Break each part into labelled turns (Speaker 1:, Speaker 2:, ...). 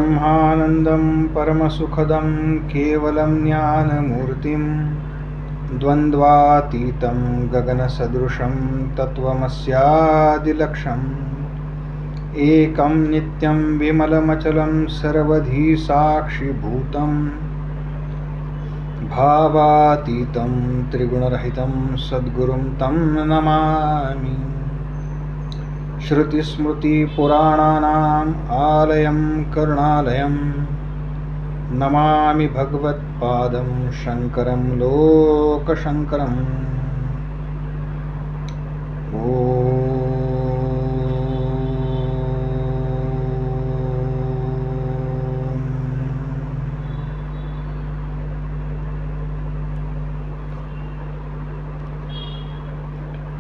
Speaker 1: ब्रह्मानन्दं परमसुखदं केवलं ज्ञानमूर्तिं द्वन्द्वातीतं गगनसदृशं तत्त्वमस्यादिलक्ष्यम् एकं नित्यं विमलमचलं सर्वधी साक्षिभूतं भावातीतं त्रिगुणरहितं सद्गुरुं तं नमामि। श्रुतिस्मृतिपुराणानाम् आलयं करुणालयं नमामि भगवत्पादं शङ्करं लोकशङ्करम्।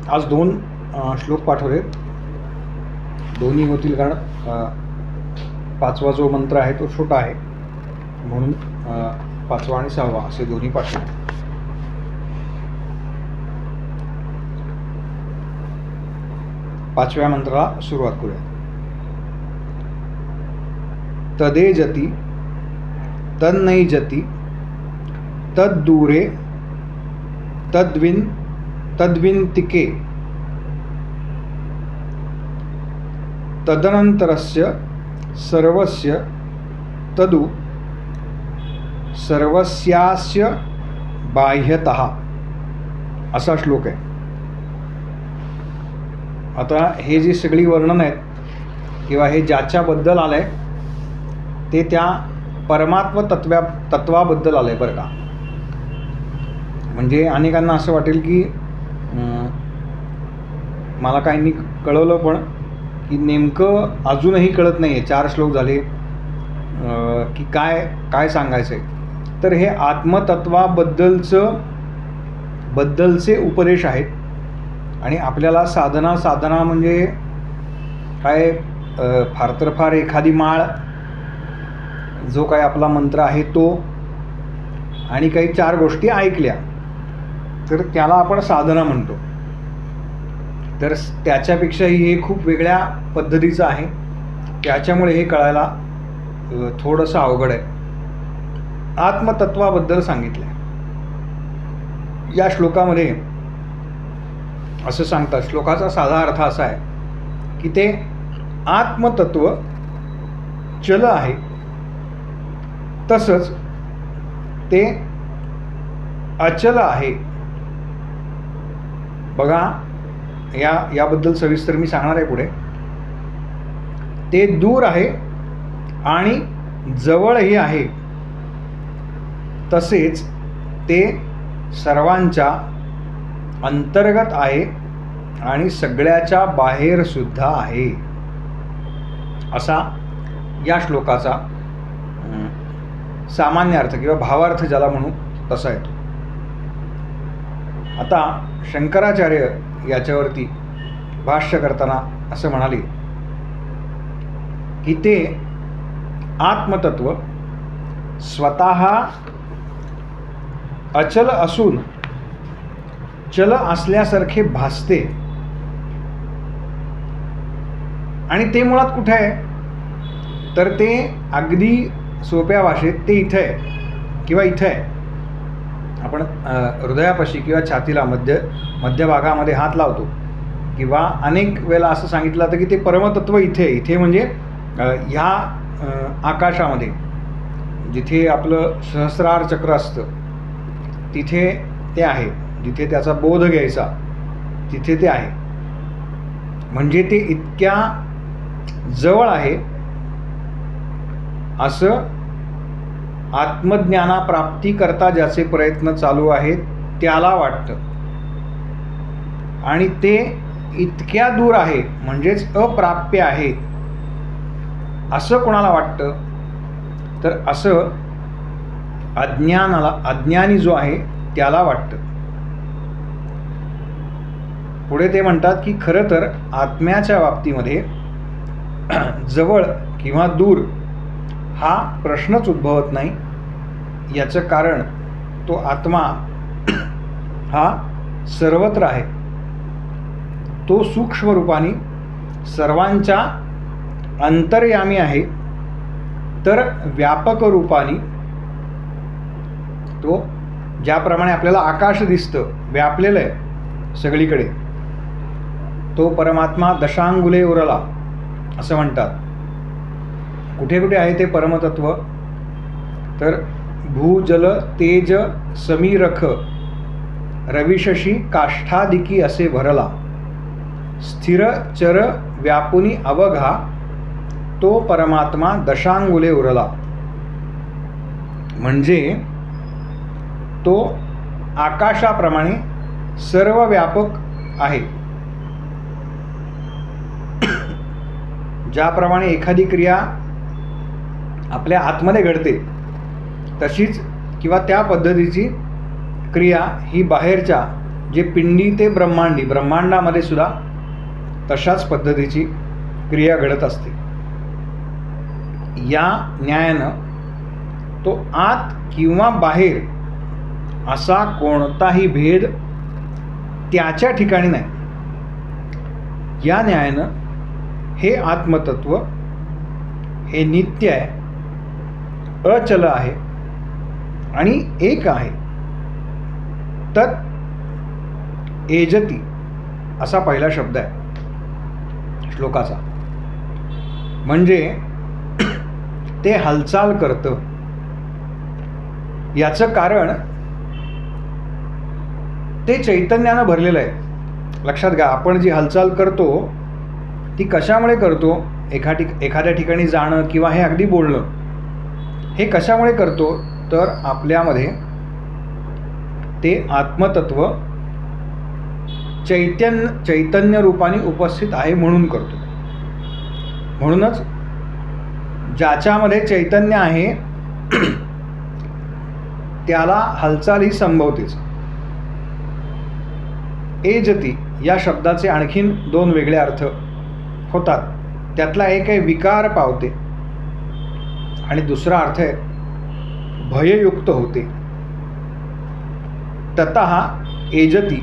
Speaker 1: आज दोन श्लोक पाठवले, दोन्ही होतील कारण पाचवा जो मंत्र आहे तो छोटा आहे म्हणून पाचवा आणि सहावा असे दोन्ही पाठवले। पाचव्या मंत्राला सुरुवात करूया। तदेजति तन्नैजति तद्दूरे तद्विन्तिके तदनन्तरस्य सर्वस्य तदु सर्वस्यास्य बाह्यतः असा श्लोक आहे। आता हे जी सगळी वर्णन आहेत किंवा हे ज्याच्याबद्दल आलंय ते त्या परमात्म तत्वाबद्दल आलंय बरं का। म्हणजे अनेकांना असं वाटेल की मला काहींनी कळवलं पण की नेमकं अजूनही कळत नाही आहे, 4 श्लोक झाले की काय सांगायचं आहे। तर हे आत्मतत्वाबद्दलचे उपदेश आहेत आणि आपल्याला साधना म्हणजे काय फार तर फार एखादी माळ, जो काय आपला मंत्र आहे तो, आणि काही 4 गोष्टी ऐकल्या तर त्याला आपण साधना म्हणतो। तर त्याच्यापेक्षाही हे खूप वेगळ्या पद्धतीचं आहे, त्याच्यामुळे हे कळायला थोडंसं अवघड आहे। आत्मतत्वाबद्दल सांगितलं या श्लोकामध्ये। असं सांगतात, श्लोकाचा साधा अर्थ असा आहे की ते आत्मतत्व चल आहे, तसंच ते अचल आहे। बघा याबद्दल सविस्तर मी सांगणार आहे पुढे। ते दूर आहे आणि जवळही आहे, तसेच ते सर्वांच्या अंतर्गत आहे आणि सगळ्याच्या बाहेर सुद्धा आहे, असा या श्लोकाचा सामान्य अर्थ किंवा भावार्थ ज्याला म्हणू तसा येतो। आता शंकराचार्य याच्यावरती भाष्य करताना असं म्हणाले की ते आत्मतत्व स्वतः अचल असून चल असल्यासारखे भासते, आणि ते मुळात कुठे आहे तर ते अगदी सोप्या भाषेत ते इथे आहे किंवा इथे आहे। आपण हृदयापाशी किंवा छातीला मध्यभागामध्ये हात लावतो, किंवा अनेक वेळेला असं सांगितलं जातं की ते परमतत्व इथे म्हणजे ह्या आकाशामध्ये जिथे आपलं सहस्रार चक्र असतं तिथे ते आहे, जिथे त्याचा बोध घ्यायचा तिथे ते आहे। म्हणजे ते इतक्या जवळ आहे असं आत्मज्ञानाप्राप्ती करता ज्याचे प्रयत्न चालू आहेत त्याला वाटतं, आणि ते इतक्या दूर आहे म्हणजेच अप्राप्य आहे असं कोणाला वाटतं तर असं अज्ञानी जो आहे त्याला वाटतं। पुढे ते म्हणतात की खरं तर आत्म्याच्या बाबतीमध्ये जवळ किंवा दूर हा प्रश्नच उद्भवत नाही। याचं कारण तो आत्मा हा सर्वत्र आहे, तो सूक्ष्म रूपाने सर्वांच्या अंतर्यामी आहे, तर व्यापक रूपाने तो ज्याप्रमाणे आपल्याला आकाश दिसतं व्यापलेलं आहे सगळीकडे, तो परमात्मा दशांगुले उरला असं म्हणतात. कुठे कुठे आहे ते परमतत्व? तर भूजल तेज समीरख रविशशी काष्ठादिकी असे भरला, स्थिर चर व्यापुनी अवघा तो परमात्मा दशांगुले उरला. म्हणजे तो आकाशाप्रमाणे सर्व व्यापक आहे. ज्याप्रमाणे एखादी क्रिया आपल्या आतमध्ये घडते तशीच किंवा त्या पद्धतीची क्रिया ही बाहेरच्या जे पिंडी ते ब्रह्मांडी, ब्रह्मांडामध्ये सुद्धा तशाच पद्धतीची क्रिया घडत असते. या न्यायानं तो आत किंवा बाहेर असा कोणताही भेद त्याच्या ठिकाणी नाही. या न्यायानं हे आत्मतत्व हे नित्य आहे, अचल आहे आणि एक आहे. तत् एजती असा पहिला शब्द आहे श्लोकाचा. म्हणजे ते हालचाल करतं. याचं कारण ते चैतन्यानं भरलेलं आहे. लक्षात घ्या, आपण जी हालचाल करतो ती कशामुळे करतो? एखाद्या ठिकाणी जाणं किंवा हे अगदी बोलणं, हे कशामुळे करतो? तर आपल्यामध्ये ते आत्मतत्व चैतन्य रूपाने उपस्थित आहे म्हणून करतो. म्हणूनच ज्याच्यामध्ये चैतन्य आहे त्याला हालचाल ही संभवतेच. एजती या शब्दाचे आणखीन दोन वेगळे अर्थ होतात. त्यातला एक आहे विकार पावते आणि दुसरा अर्थ आहे भययुक्त होते. ततः एजती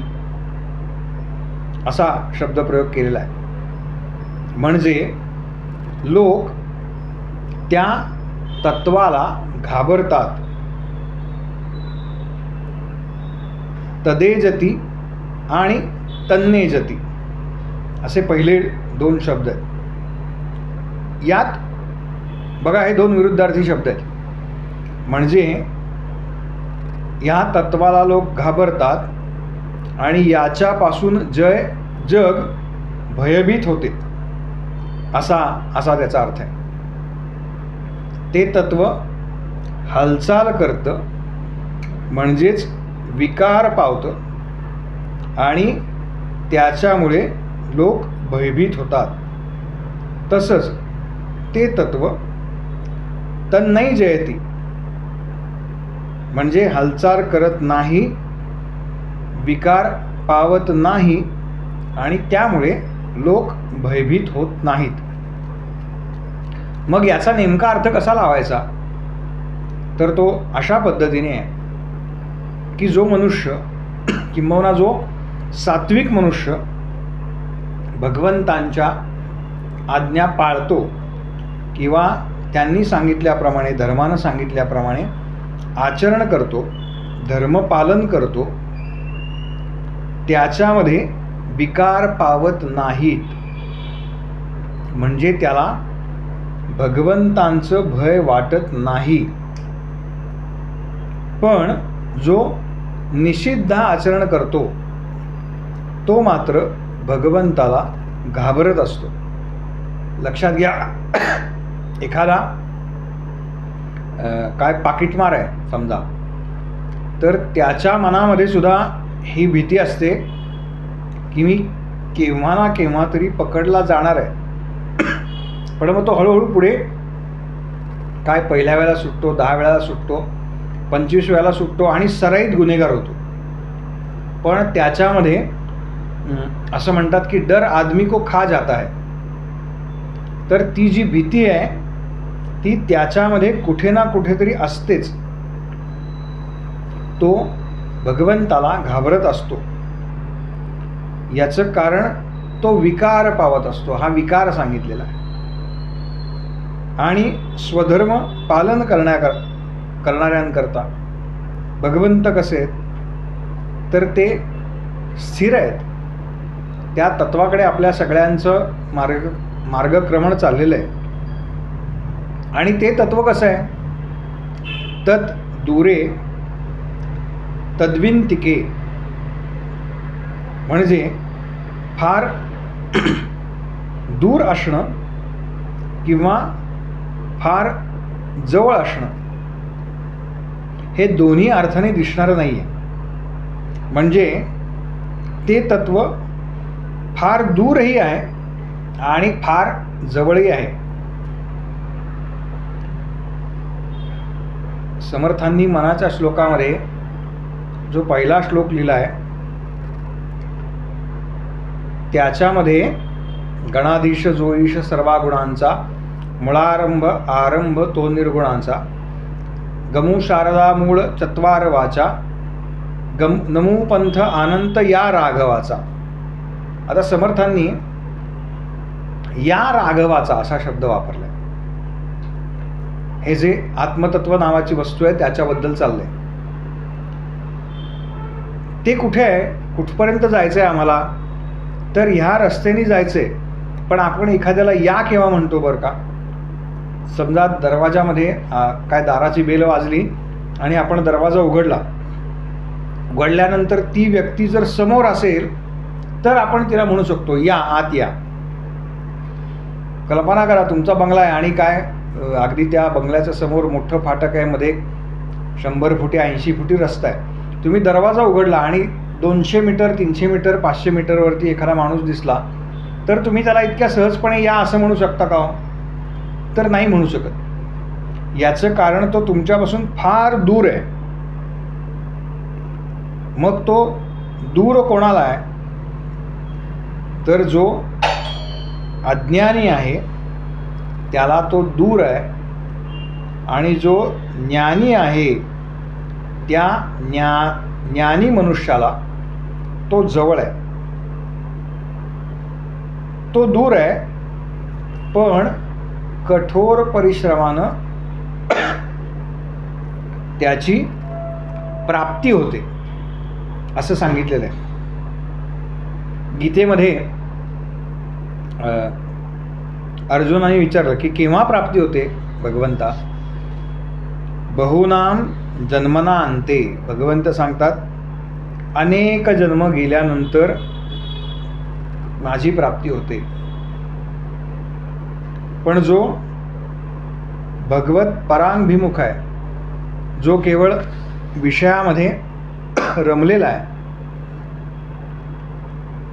Speaker 1: असा शब्दप्रयोग केलेला आहे. म्हणजे लोक त्या तत्वाला घाबरतात. तदेजती आणि तन्नेजती असे पहिले दोन शब्द आहेत. यात बघा, हे दोन विरुद्धार्थी शब्द आहेत. म्हणजे या तत्वाला लोक घाबरतात आणि याच्यापासून जग भयभीत होते असा त्याचा अर्थ आहे. ते तत्व हालचाल करतं म्हणजेच विकार पावतं आणि त्याच्यामुळे लोक भयभीत होतात. तसंच ते तत्व तन्नै जयती म्हणजे हालचाल करत नाही, विकार पावत नाही आणि त्यामुळे लोक भयभीत होत नाहीत. मग याचा नेमका अर्थ कसा लावायचा? तर तो अशा पद्धतीने आहे की जो मनुष्य किंबहुना जो सात्विक मनुष्य भगवंतांच्या आज्ञा पाळतो किंवा त्यांनी सांगितल्याप्रमाणे, धर्मानं सांगितल्याप्रमाणे आचरण करतो, धर्मपालन करतो, त्याच्यामध्ये विकार पावत नाहीत. म्हणजे त्याला भगवंतांचं भय वाटत नाही. पण जो निषिद्ध आचरण करतो तो मात्र भगवंताला घाबरत असतो. लक्षात घ्या, एखादा काय पाकिटमार आहे समजा, तर त्याच्या मनामध्ये सुद्धा ही भीती असते की मी केव्हा ना केव्हा तरी पकडला जाणार आहे. पण मग तो हळूहळू पुढे काय पहिल्या वेळेला सुटतो, 10 वेळा सुटतो, 25 वेळा सुटतो आणि सराईत गुन्हेगार होतो. पण त्याच्यामध्ये असं म्हणतात की डर आदमी को खा जाता है. तर ती जी भीती आहे ती त्याच्यामध्ये कुठे ना कुठेतरी असतेच. तो भगवंताला घाबरत असतो. याचं कारण तो विकार पावत असतो. हा विकार सांगितलेला आहे. आणि स्वधर्म पालन करणाऱ्यांकरता भगवंत कसे आहेत तर ते स्थिर आहेत. त्या तत्वाकडे आपल्या सगळ्यांचं मार्गक्रमण चाललेलं आहे. आणि ते तत्व कसं आहे, तत् दूरे तद्विंतिके, म्हणजे फार दूर असणं किंवा फार जवळ असणं हे दोन्ही अर्थाने दिसणारं नाही आहे. म्हणजे ते तत्व फार दूरही आहे आणि फार जवळही आहे. समर्थांनी मनाच्या श्लोकामध्ये जो पहिला श्लोक लिहिला आहे त्याच्यामध्ये गणाधीश जो ईश सर्वा गुणांचा, मुळारंभ आरंभ तो निर्गुणांचा, गमू शारदा मूळ चत्वार वाचा, नमू पंथ आनंत या राघवाचा. आता समर्थांनी या राघवाचा असा शब्द वापरलाय. हे जे आत्मतत्व नावाची वस्तू आहे त्याच्याबद्दल चाललंय. ते कुठे आहे, कुठपर्यंत जायचं आहे आम्हाला, तर ह्या रस्त्याने जायचं आहे. पण आपण एखाद्याला या केव्हा म्हणतो बरं का. समजा दरवाजामध्ये काय दाराची बेल वाजली आणि आपण दरवाजा उघडल्यानंतर ती व्यक्ती जर समोर असेल तर आपण तिला म्हणू शकतो या, आत या. कल्पना करा तुमचा बंगला आहे आणि काय अगदी त्या बंगल्याच्या समोर मोठं फाटक आहे, मध्ये 100 फुटी 80 फुटी रस्ता आहे. तुम्ही दरवाजा उघडला आणि 200 मीटर 300 मीटर 500 मीटरवरती एखादा माणूस दिसला तर तुम्ही त्याला इतक्या सहजपणे या असं म्हणू शकता का? तर नाही म्हणू शकत. याचं कारण तो तुमच्यापासून फार दूर आहे. मग तो दूर कोणाला आहे, तर जो अज्ञानी आहे त्याला तो दूर आहे आणि जो ज्ञानी आहे त्या ज्ञानी मनुष्याला तो जवळ आहे. तो दूर आहे पण कठोर परिश्रमानं त्याची प्राप्ती होते असं सांगितलेलं आहे. गीतेमध्ये अर्जुनाने विचारलं की केव्हा प्राप्ती होते भगवंता. बहुनाम जन्मना अंते, भगवंत सांगतात अनेक जन्म गेल्यानंतर माझी प्राप्ती होते. पण जो भगवत परांभिमुख आहे, जो केवळ विषयामध्ये रमलेला आहे,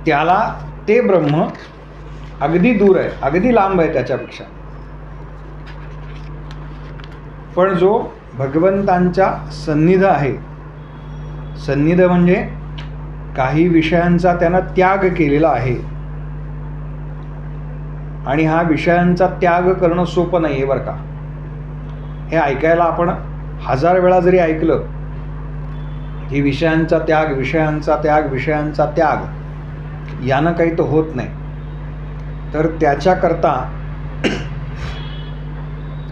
Speaker 1: त्याला ते ब्रह्म अगदी दूर आहे, अगदी लांब आहे त्याच्यापेक्षा. पण जो भगवंतांच्या सन्निध आहे, सन्निध म्हणजे काही विषयांचा त्यानं त्याग केलेला आहे. आणि हा विषयांचा त्याग करणं सोपं नाही आहे बरं का. हे ऐकायला आपण 1000 वेळा जरी ऐकलं की विषयांचा त्याग, विषयांचा त्याग, विषयांचा त्याग, यानं काही तर होत नाही. तर त्याच्याकरता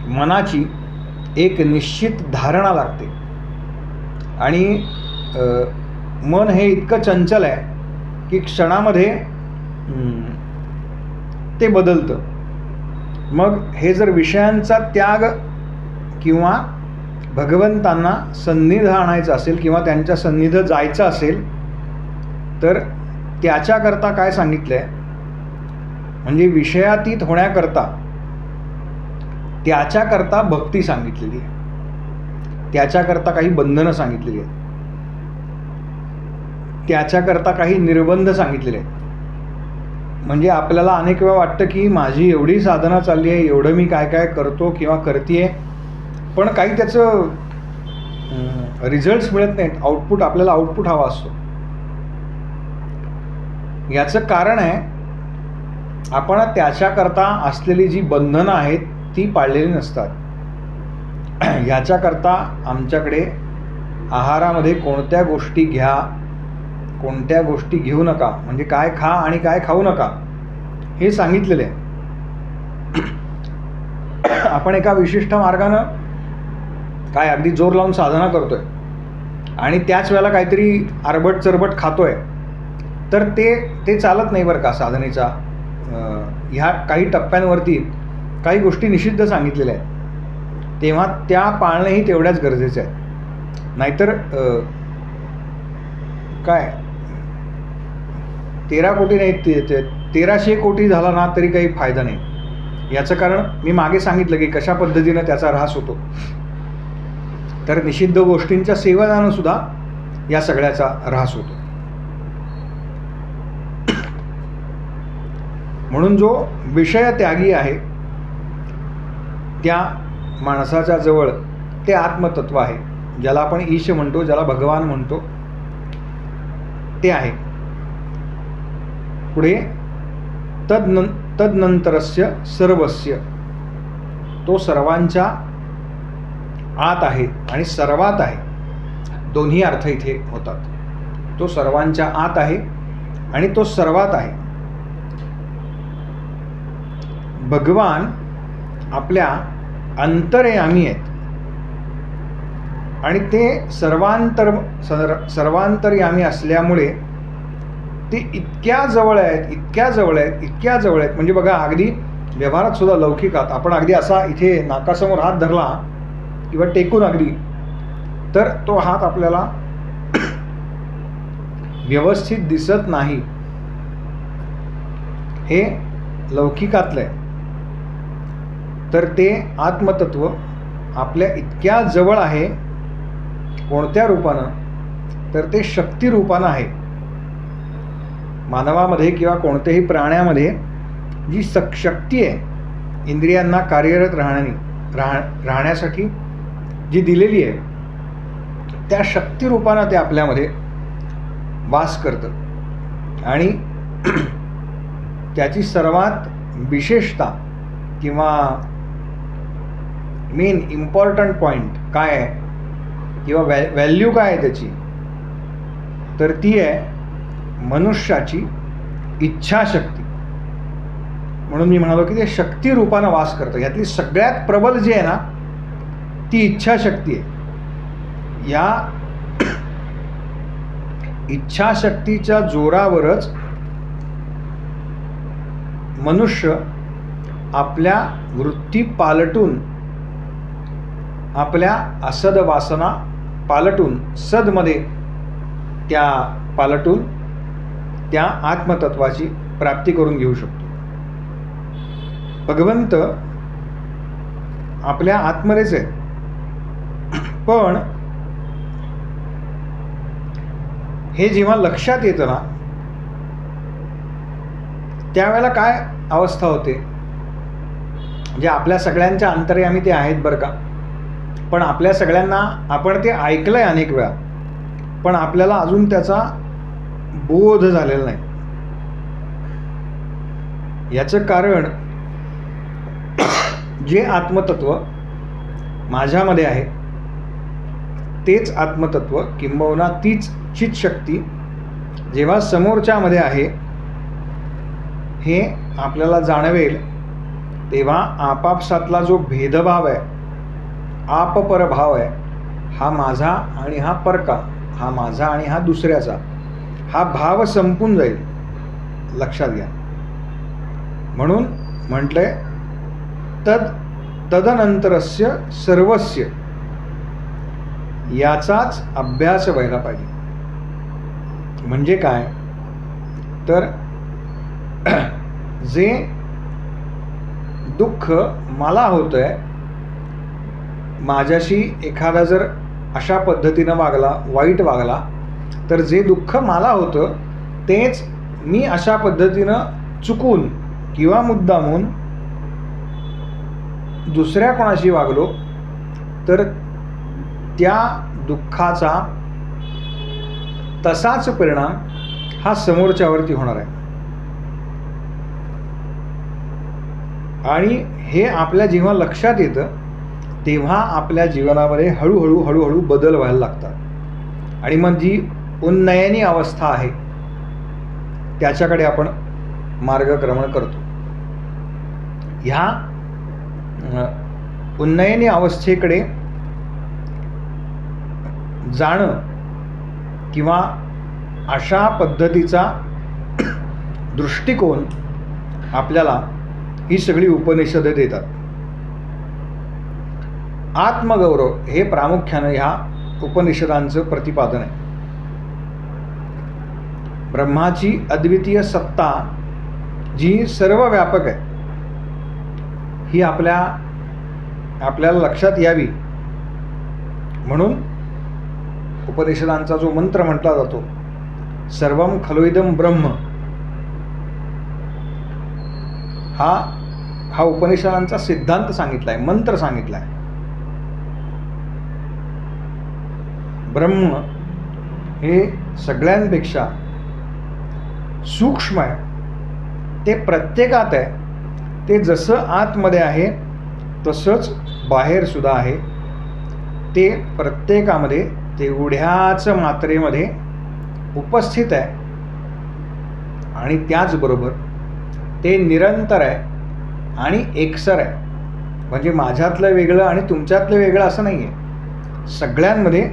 Speaker 1: मनाची एक निश्चित धारणा लागते. आणि मन हे इतकं चंचल आहे की क्षणामध्ये ते बदलतं. मग हे जर विषयांचा त्याग किंवा भगवंतांना सन्निध आणायचं असेल किंवा त्यांच्या सन्निध जायचं असेल तर त्याच्याकरता काय सांगितलं आहे, म्हणजे विषयातीत होण्याकरता त्याच्याकरता भक्ती सांगितलेली आहे, त्याच्याकरता काही बंधनं सांगितलेली आहेत, त्याच्याकरता काही निर्बंध सांगितलेले आहेत. म्हणजे आपल्याला अनेक वेळा वाटतं की माझी एवढी साधना चालली आहे, एवढं मी काय काय करतो किंवा करते आहे, पण काही त्याचं रिझल्ट्स मिळत नाहीत. आउटपुट, आपल्याला आउटपुट हवा असतो. याचं कारण आहे आपण त्याच्याकरता असलेली जी बंधनं आहेत ती पाळलेली नसतात. ह्याच्याकरता आमच्याकडे आहारामध्ये कोणत्या गोष्टी घ्या, कोणत्या गोष्टी घेऊ नका, म्हणजे काय खा आणि काय खाऊ नका हे सांगितलेलं आहे. आपण एका विशिष्ट मार्गानं काय अगदी जोर लावून साधना करतोय आणि त्याच वेळेला काहीतरी आरबट चरबट खातोय, तर ते चालत नाही बरं का. साधनेचा ह्या काही टप्प्यांवरती काही गोष्टी निषिद्ध सांगितलेल्या आहेत, तेव्हा त्या पाळणंही तेवढ्याच गरजेचं आहे. नाहीतर काय 13 कोटी नाही 1300 कोटी झाला ना तरी काही फायदा नाही. याचं कारण मी मागे सांगितलं की कशा पद्धतीनं त्याचा ऱ्हास होतो. तर निषिद्ध गोष्टींच्या सेवनानं सुद्धा या सगळ्याचा ऱ्हास होतो. म्हणून जो विषय त्यागी आहे त्या माणसाच्या जवळ ते आत्मतत्व आहे, ज्याला आपण ईश म्हणतो, ज्याला भगवान म्हणतो, ते आहे. पुढे तदनंतरस्य सर्वस्य, तो सर्वांच्या आत आहे आणि सर्वात आहे. दोन्ही अर्थ इथे होतात. तो सर्वांच्या आत आहे आणि तो सर्वात आहे. भगवान आपल्या अंतर्यामी आहेत आणि ते सर्वांतर्यामी असल्यामुळे ते इतक्या जवळ आहेत, इतक्या जवळ आहेत, इतक्या जवळ आहेत. म्हणजे बघा, अगदी व्यवहारात सुद्धा लौकिकात आपण अगदी असा इथे नाकासमोर हात धरला किंवा टेकून अगदी, तर तो हात आपल्याला व्यवस्थित दिसत नाही. हे लौकिकातलं आहे. तर ते आत्मतत्व आपल्या इतक्या जवळ आहे. कोणत्या रूपानं? तर ते शक्ती रूपानं आहे. मानवामध्ये किंवा कोणत्याही प्राण्यामध्ये जी शक्ती आहे इंद्रियांना कार्यरत राहण्यासाठी जी दिलेली आहे, त्या शक्तिरूपानं ते आपल्यामध्ये वास करतं. आणि त्याची सर्वात विशेषता किंवा मेन इम्पॉर्टंट पॉईंट काय आहे किंवा व्हॅल्यू काय आहे त्याची, तर ती आहे मनुष्याची इच्छाशक्ती. म्हणून मी म्हणालो की ते शक्ती रूपानं वास करतं. यातली सगळ्यात प्रबल जी आहे ना ती इच्छाशक्ती आहे. या इच्छाशक्तीच्या जोरावरच मनुष्य आपल्या वृत्ती पालटून, आपल्या असद वासना पालटून सदमध्ये त्या पालटून त्या आत्मतत्वाची प्राप्ती करून घेऊ शकतो. भगवंत आपल्या आत्मरेच आहे. पण हे जेव्हा लक्षात येतं ना त्यावेळेला काय अवस्था होते, म्हणजे आपल्या सगळ्यांच्या अंतर्यामी ते आहेत बरं का, पण आपल्या सगळ्यांना आपण ते ऐकलंय अनेक वेळा, पण आपल्याला अजून त्याचा बोध झालेला नाही. याचं कारण जे आत्मतत्व माझ्यामध्ये आहे तेच आत्मतत्व किंबहुना तीच चितशक्ती जेव्हा समोरच्यामध्ये आहे हे आपल्याला जाणवेल, तेव्हा आपापसातला जो भेदभाव आहे, आपपरभाव आहे, हा माझा आणि हा परका, हा माझा आणि हा दुसऱ्याचा, हा भाव संपून जाईल. लक्षात घ्या. म्हणून म्हटलंय तदनंतरस्य सर्वस्य, याचाच अभ्यास व्हायला पाहिजे. म्हणजे काय, तर जे दुःख मला होतंय, माझ्याशी एखादा जर अशा पद्धतीनं वागला, वाईट वागला, तर जे दुःख मला होतं तेच मी अशा पद्धतीनं चुकून किंवा मुद्दामून दुसऱ्या कोणाशी वागलो तर त्या दुःखाचा तसाच परिणाम हा समोरच्यावरती होणार आहे. आणि हे आपल्या जेव्हा लक्षात येतं तेव्हा आपल्या जीवनामध्ये हळूहळू बदल व्हायला लागतात आणि मग जी उन्नयनी अवस्था आहे त्याच्याकडे आपण मार्गक्रमण करतो. ह्या उन्नयनी अवस्थेकडे जाणं किंवा अशा पद्धतीचा दृष्टिकोन आपल्याला ही सगळी उपनिषदं देतात. आत्मगौरव हे प्रामुख्यानं ह्या उपनिषदांचं प्रतिपादन आहे. ब्रह्माची अद्वितीय सत्ता जी सर्व व्यापक आहे ही आपल्याला लक्षात यावी म्हणून उपनिषदांचा जो मंत्र म्हटला जातो, सर्वं खलु इदं ब्रह्म, हा उपनिषदांचा सिद्धांत सांगितलाय, मंत्र सांगितलाय. ब्रह्म हे सगळ्यांपेक्षा सूक्ष्म आहे, ते प्रत्येकात आहे. ते जसं आतमध्ये आहे तसंच बाहेर सुद्धा आहे. ते प्रत्येकामध्ये तेवढ्याच मात्रेमध्ये उपस्थित आहे आणि त्याचबरोबर ते निरंतर आहे आणि एकसर आहे. म्हणजे माझ्यातलं वेगळं आणि तुमच्यातलं वेगळं असं नाही आहे. सगळ्यांमध्ये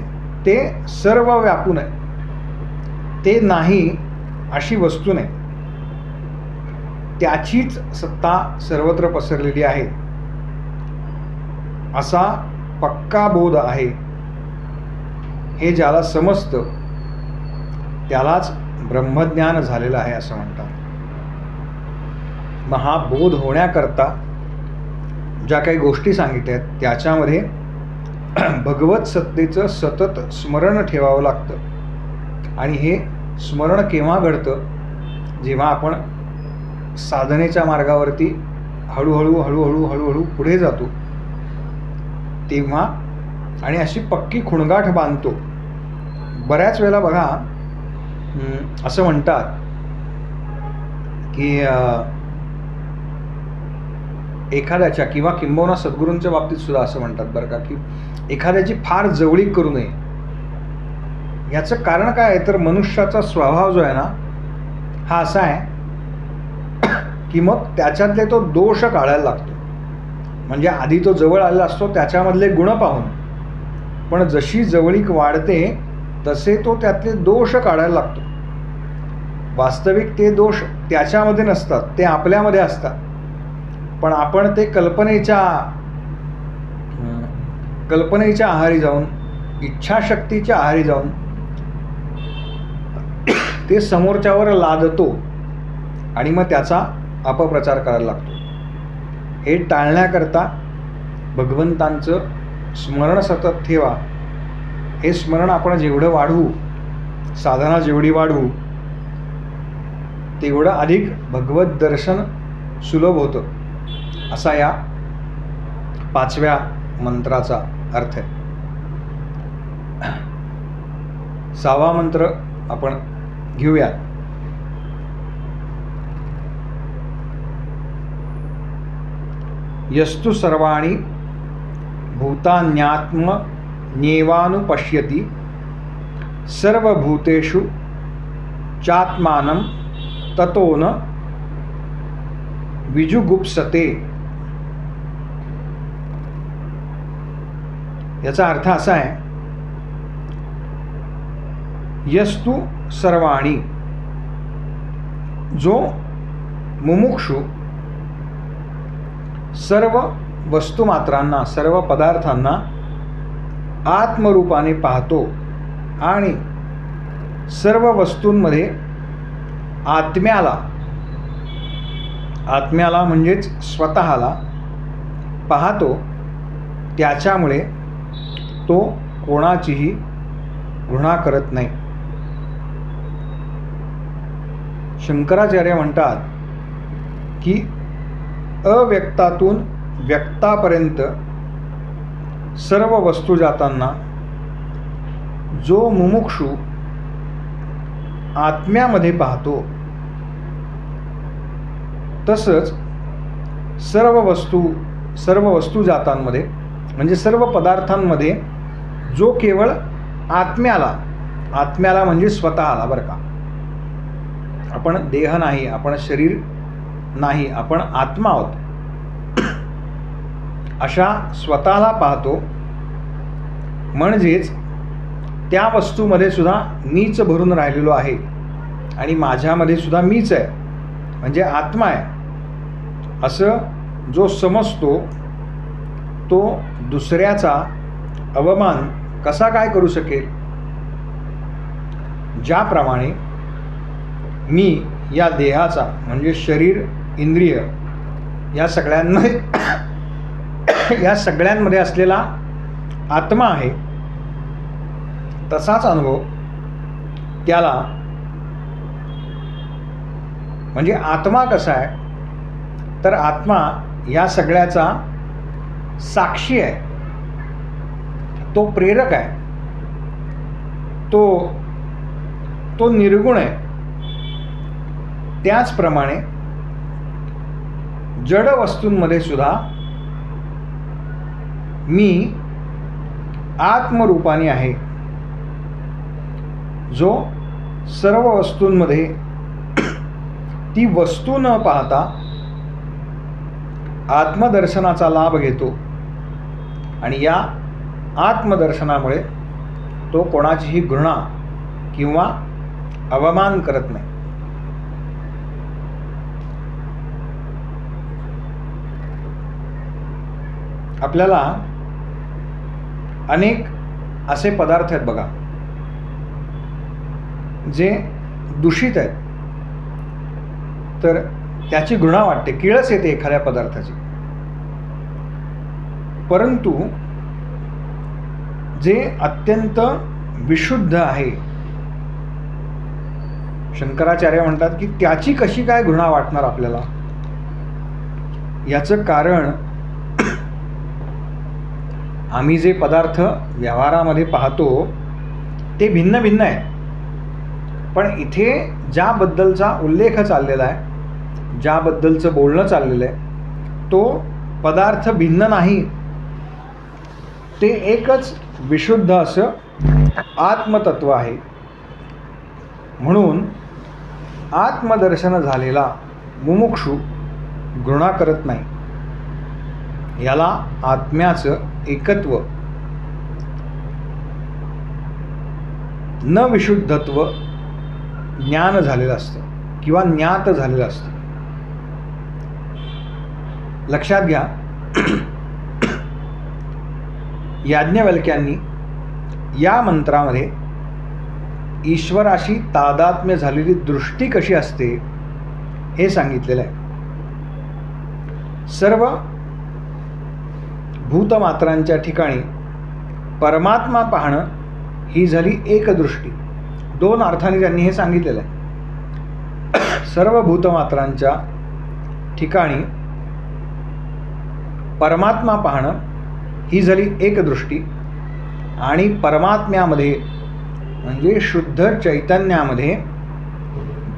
Speaker 1: ते सर्व व्यापून आहे. ते नाही अशी वस्तू नाही. त्याचीच सत्ता सर्वत्र पसरलेली आहे असा पक्का बोध आहे. हे ज्याला समजतं त्यालाच ब्रह्मज्ञान झालेलं आहे असं म्हणतात. मग हा बोध होण्याकरता ज्या काही गोष्टी सांगितल्या आहेत त्याच्यामध्ये भगवत सत्तेचं सतत स्मरण ठेवावं लागतं. आणि हे स्मरण केव्हा घडतं? जेव्हा आपण साधनेच्या मार्गावरती हळूहळू पुढे जातो तेव्हा, आणि अशी पक्की खुणगाठ बांधतो. बऱ्याच वेळेला बघा असं म्हणतात की एखाद्याच्या किंवा किंबहुना सद्गुरूंच्या बाबतीत सुद्धा असं म्हणतात बरं का, की एखाद्याची फार जवळीक करू नये. याचं कारण काय आहे तर मनुष्याचा स्वभाव जो आहे ना हा असा आहे की मग त्याच्यातले तो दोष काढायला लागतो. म्हणजे आधी तो जवळ आलेला असतो त्याच्यामधले गुण पाहून, पण जशी जवळीक वाढते तसे तो त्यातले दोष काढायला लागतो. वास्तविक ते दोष त्याच्यामध्ये नसतात, ते आपल्यामध्ये असतात. पण आपण ते कल्पनेच्या आहारी जाऊन, इच्छाशक्तीच्या आहारी जाऊन ते समोरच्यावर लादतो आणि मग त्याचा अपप्रचार करायला लागतो. हे टाळण्याकरता भगवंतांचं स्मरण सतत ठेवा. हे स्मरण आपण जेवढं वाढवू, साधना जेवढी वाढवू, तेवढं अधिक भगवत दर्शन सुलभ होतं असा या 5व्या मंत्राचा अर्थ आहे. 6वा मंत्र आपण घेऊया. यस्तु सर्वाणि भूतान्यात्म न्येवानुपश्यति सर्वभूतेषु चात्मानं ततो न विजुगुप्सते. याचा अर्थ असा आहे, यस्तु सर्वाणि, जो मुमुक्षु सर्व वस्तुमात्रांना, सर्व पदार्थांना आत्मरूपाने पाहतो आणि सर्व वस्तूंमध्ये आत्म्याला म्हणजेच स्वतःला पाहतो, त्याच्यामुळे तो कोणाचीही घृणा करत नाही. शंकराचार्य म्हणतात की अव्यक्तातून व्यक्तापर्यंत सर्व वस्तुजातांना जो मुमुक्षू आत्म्यामध्ये पाहतो, तसंच सर्व वस्तुजातांमध्ये म्हणजे सर्व पदार्थांमध्ये जो केवळ आत्म्याला म्हणजे स्वतःला, बरं का, आपण देह नाही, आपण शरीर नाही, आपण आत्मा आहोत. अशा स्वतःला पाहतो, म्हणजेच त्या वस्तूमध्ये सुद्धा मीच भरून राहिलेलो आहे आणि माझ्यामध्ये सुद्धा मीच आहे, म्हणजे आत्मा आहे असं जो समजतो तो दुसऱ्याचा अवमान कसा काय करू शकेल? ज्याप्रमाणे मी या देहाचा म्हणजे शरीर, इंद्रिय या सगळ्यांमध्ये असलेला आत्मा आहे, तसाच अनुभव त्याला म्हणजे आत्मा कसा आहे तर आत्मा या सगळ्याचा साक्षी आहे, तो प्रेरक आहे, तो निर्गुण आहे. त्याचप्रमाणे जड वस्तूंमध्ये सुद्धा मी आत्मरूपाने आहे, जो सर्व वस्तूंमध्ये ती वस्तू न पाहता आत्मदर्शनाचा लाभ घेतो आणि या आत्मदर्शनामुळे तो कोणाचीही घृणा किंवा अवमान करत नाही. आपल्याला अनेक असे पदार्थ आहेत बघा जे दूषित आहेत, तर त्याची घृणा वाटते, किळस येते एखाद्या पदार्थाची. परंतु जे अत्यंत विशुद्ध आहे, शंकराचार्य म्हणतात की त्याची कशी काय घृणा वाटणार आपल्याला? याचं कारण आम्ही जे पदार्थ व्यवहारामध्ये पाहतो ते भिन्न भिन्न आहेत, पण इथे ज्याबद्दलचा उल्लेख चाललेला आहे, ज्याबद्दलचं बोलणं चाललेलं आहे, तो पदार्थ भिन्न नाही, ते एकच विशुद्ध असं आत्मतत्व आहे. म्हणून आत्मदर्शन झालेला मुमुक्षू घृणा करत नाही. याला आत्म्याचं एकत्व, न विशुद्धत्व ज्ञान झालेलं असतं किंवा ज्ञात झालेलं असतं. लक्षात घ्या, याज्ञवल्क्यांनी या मंत्रामध्ये ईश्वराशी तादात्म्य झालेली दृष्टी कशी असते हे सांगितलेलं आहे. सर्व भूतमात्रांच्या ठिकाणी परमात्मा पाहणं ही झाली एक दृष्टी. दोन अर्थाने त्यांनी हे सांगितलेलं आहे. सर्व भूतमात्रांच्या ठिकाणी परमात्मा पाहणं ही झाली एक दृष्टी आणि परमात्म्यामध्ये म्हणजे शुद्ध चैतन्यामध्ये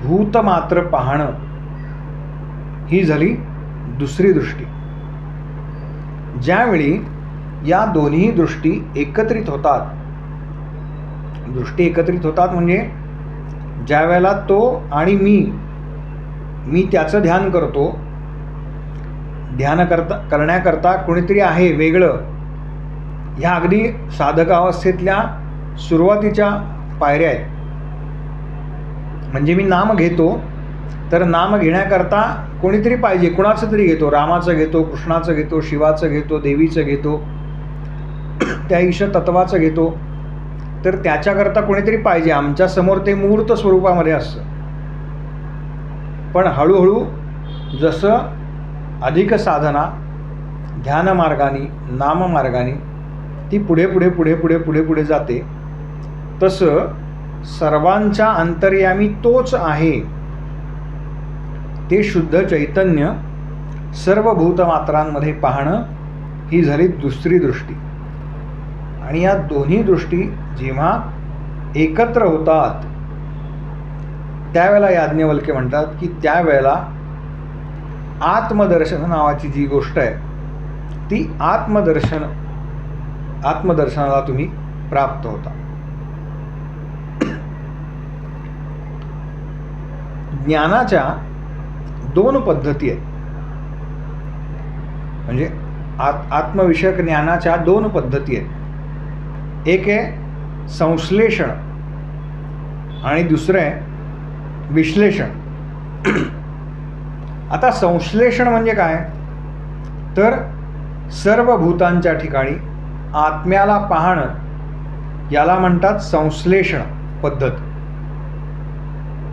Speaker 1: भूतमात्र पाहणं ही झाली दुसरी दृष्टी. ज्यावेळी या दोन्ही दृष्टी एकत्रित होतात, दृष्टी एकत्रित होतात म्हणजे ज्या वेळेला तो आणि मी त्याचं ध्यान करतो, ध्यान करण्याकरता कोणीतरी आहे वेगळं, ह्या अगदी साधकावस्थेतल्या सुरुवातीच्या पायऱ्या आहेत. म्हणजे मी नाम घेतो तर नाम घेण्याकरता कोणीतरी पाहिजे, कुणाचं तरी घेतो, रामाचं घेतो, कृष्णाचं घेतो, शिवाचं घेतो, देवीचं घेतो, त्या ईशतत्वाचं घेतो, तर त्याच्याकरता कोणीतरी पाहिजे. आमच्यासमोर ते मूर्त स्वरूपामध्ये असतं. पण हळूहळू जसं अधिक साधना ध्यानमार्गाने नाममार्गाने ती पुढे पुढे पुढे पुढे पुढे पुढे जाते, तसं सर्वांच्या अंतर्यामी तोच आहे ते शुद्ध चैतन्य सर्व भूतमात्रांमध्ये पाहणं ही झाली दुसरी दृष्टी. आणि या दोन्ही दृष्टी जेव्हा एकत्र होतात त्यावेळेला याज्ञवल्क्य म्हणतात की त्यावेळेला आत्मदर्शन नावाची जी गोष्ट आहे ती आत्मदर्शनाला तुम्ही प्राप्त होता. ज्ञानाच्या दोन पद्धती आहेत. म्हणजे आत्मविषयक ज्ञानाच्या दोन पद्धती आहेत. एक आहे संश्लेषण आणि दुसरं आहे विश्लेषण. आता संश्लेषण म्हणजे काय, तर सर्व भूतांच्या ठिकाणी आत्म्याला पाहणं याला म्हणतात संश्लेषण पद्धत.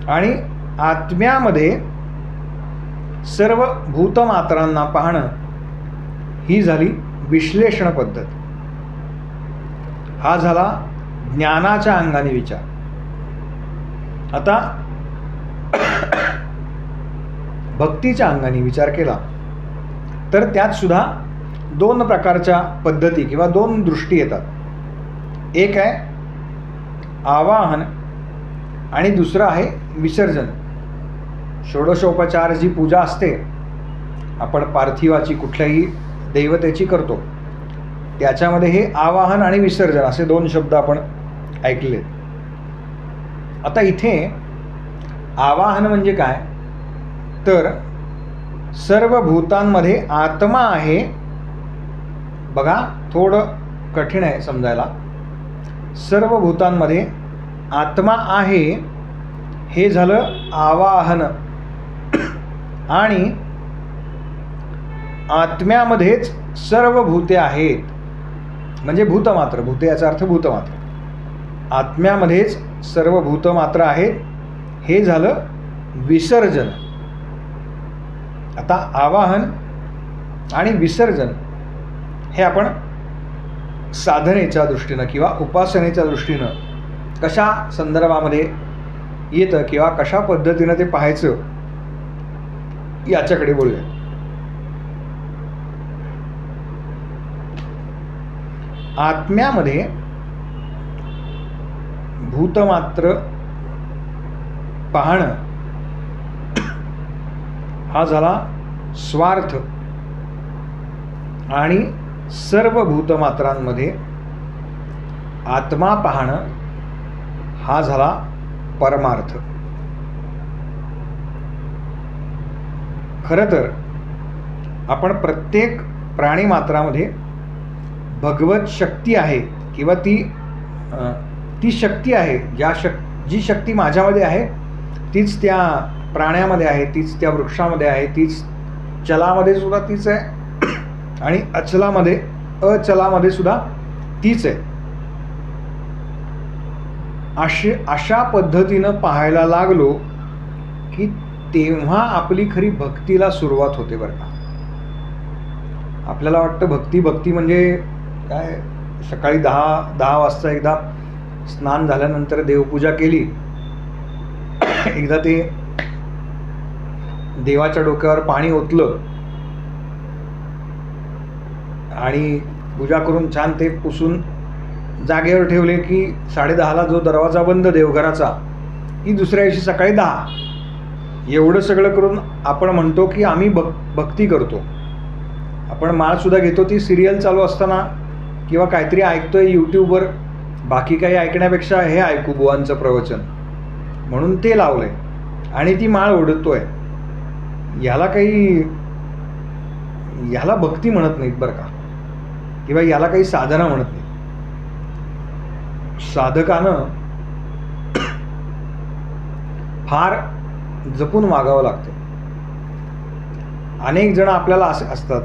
Speaker 1: आणि आत्म्यामध्ये सर्व भूतमात्रांना पाहणं ही झाली विश्लेषण पद्धत. हा झाला ज्ञानाच्या अंगाने विचार. आता भक्तीच्या अंगाने विचार केला तर त्यात सुद्धा दोन प्रकारच्या पद्धती किंवा दोन दृष्टी येतात. एक आहे आवाहन आणि दुसरं आहे विसर्जन. षोडशोपचार जी पूजा असते आपण पार्थिवाची कुठल्याही दैवतेची करतो त्याच्यामध्ये हे आवाहन आणि विसर्जन असे दोन शब्द आपण ऐकले. आता इथे आवाहन म्हणजे काय, तर सर्व भूतांमध्ये आत्मा आहे. बघा थोडं कठीण आहे समजायला. सर्व भूतांमध्ये आत्मा आहे हे झालं आवाहन. आणि आत्म्यामध्येच सर्व भूते आहेत म्हणजे भूतमात्र. भूते याचा अर्थ भूतमात्र. आत्म्यामध्येच सर्व भूतमात्र आहेत हे झालं विसर्जन. आता आवाहन आणि विसर्जन हे आपण साधनेच्या दृष्टीनं किंवा उपासनेच्या दृष्टीनं कशा संदर्भामध्ये येतं किंवा कशा पद्धतीनं ते पाहायचं याच्याकडे बोलूया. आत्म्यामध्ये भूतमात्र पाहणं हा झाला स्वार्थ आणि सर्व भूतमात्रांमध्ये आत्मा पाहणं हा झाला परमार्थ. खरं तर आपण प्रत्येक प्राणीमात्रामध्ये भगवत शक्ती आहे किंवा ती शक्ती आहे. जी शक्ती माझ्यामध्ये आहे तीच त्या प्राण्यामध्ये आहे, तीच त्या वृक्षामध्ये आहे, तीच चलामध्ये सुद्धा तीच आहे आणि अचलामध्ये सुद्धा तीच आहे. अशा पद्धतीनं पाहायला लागलो की तेव्हा आपली खरी भक्तीला सुरुवात होते बरं का. आपल्याला वाटतं भक्ती म्हणजे काय, सकाळी 10 वाजता एकदा स्नान झाल्यानंतर देवपूजा केली, एकदा ते देवाच्या डोक्यावर पाणी ओतलं आणि पूजा करून छान ते पुसून जागेवर ठेवले की 10:30ला जो दरवाजा बंद देवघराचा की दुसऱ्या दिवशी सकाळी 10. एवढं सगळं करून आपण म्हणतो की आम्ही भक्ती करतो. आपण माळसुद्धा घेतो ती सिरियल चालू असताना किंवा काहीतरी ऐकतोय यूट्यूबवर, बाकी काही ऐकण्यापेक्षा हे ऐकू बुवांचं प्रवचन म्हणून ते लावलंय आणि ती माळ ओढतोय. ह्याला भक्ती म्हणत नाहीत बरं का, किंवा याला काही साधना म्हणत नाही. साधकानं फार जपून वागावं लागतं. अनेक जण आपल्याला असे असतात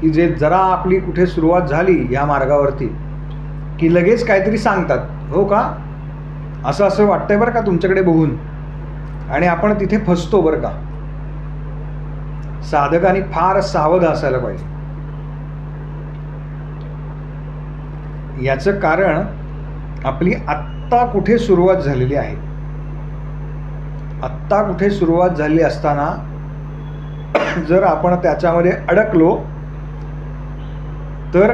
Speaker 1: की जे जरा आपली कुठे सुरुवात झाली या मार्गावरती की लगेच काहीतरी सांगतात, हो का असं वाटतंय बरं का तुमच्याकडे बघून, आणि आपण तिथे फसतो बरं का. साधकांनी फार सावध असायला पाहिजे. याचं कारण आपली आत्ता कुठे सुरुवात झालेली आहे. आत्ता कुठे सुरुवात झाली असताना जर आपण त्याच्यामध्ये अडकलो तर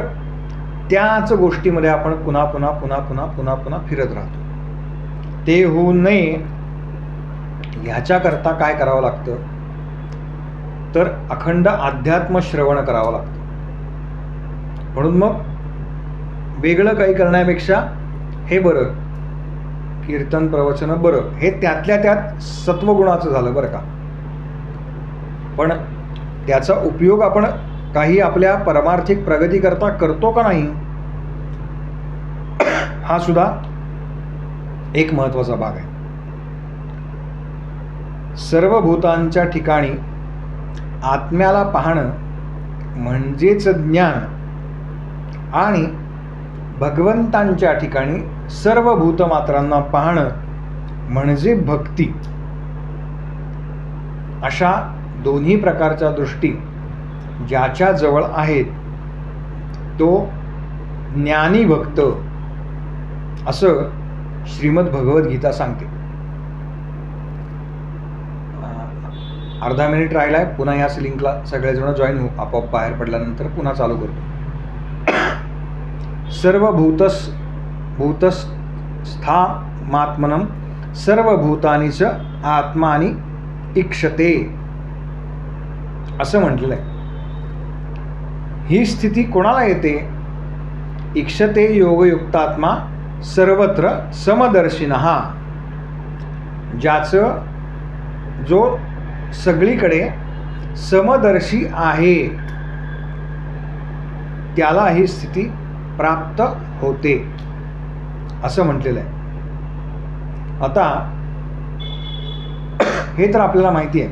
Speaker 1: त्याच गोष्टीमध्ये आपण पुन्हा फिरत राहतो. ते होऊ नये ह्याच्याकरता काय करावं लागतं, तर अखंड अध्यात्म श्रवण करावं लागतं. म्हणून मग वेगळं काही करण्यापेक्षा हे बरं, कीर्तन प्रवचन बरं, हे त्यातल्या त्यात सत्वगुणाचं झालं बरं का. पण त्याचा उपयोग आपण काही आपल्या परमार्थिक प्रगतीकरता करतो का नाही, हा सुद्धा एक महत्त्वाचा भाग आहे. सर्व भूतांच्या ठिकाणी आत्म्याला पाहणं म्हणजेच ज्ञान आणि भगवंतांच्या ठिकाणी सर्व भूतमात्रांना पाहणं म्हणजे भक्ती. अशा दोन्ही प्रकारच्या दृष्टी ज्याच्या जवळ आहेत तो ज्ञानी भक्त असं श्रीमद भगवद्गीता सांगते. अर्धा मिनिट राहिला आहे. पुन्हा याच लिंकला सगळेजण जॉईन होऊ. आपोआप बाहेर पडल्यानंतर पुन्हा चालू करतो. सर्व भूतस्थामात्मनं सर्वभूतानीच आत्मानी इक्षते असं म्हटलेलं आहे. ही स्थिती कोणाला येते? इक्षते योगयुक्तात्मा सर्वत्र समदर्शिनः. ज्याचं जो सगळीकडे समदर्शी आहे त्याला ही स्थिती प्राप्त होते असं म्हटलेलं आहे. आता हे तर आपल्याला माहिती आहे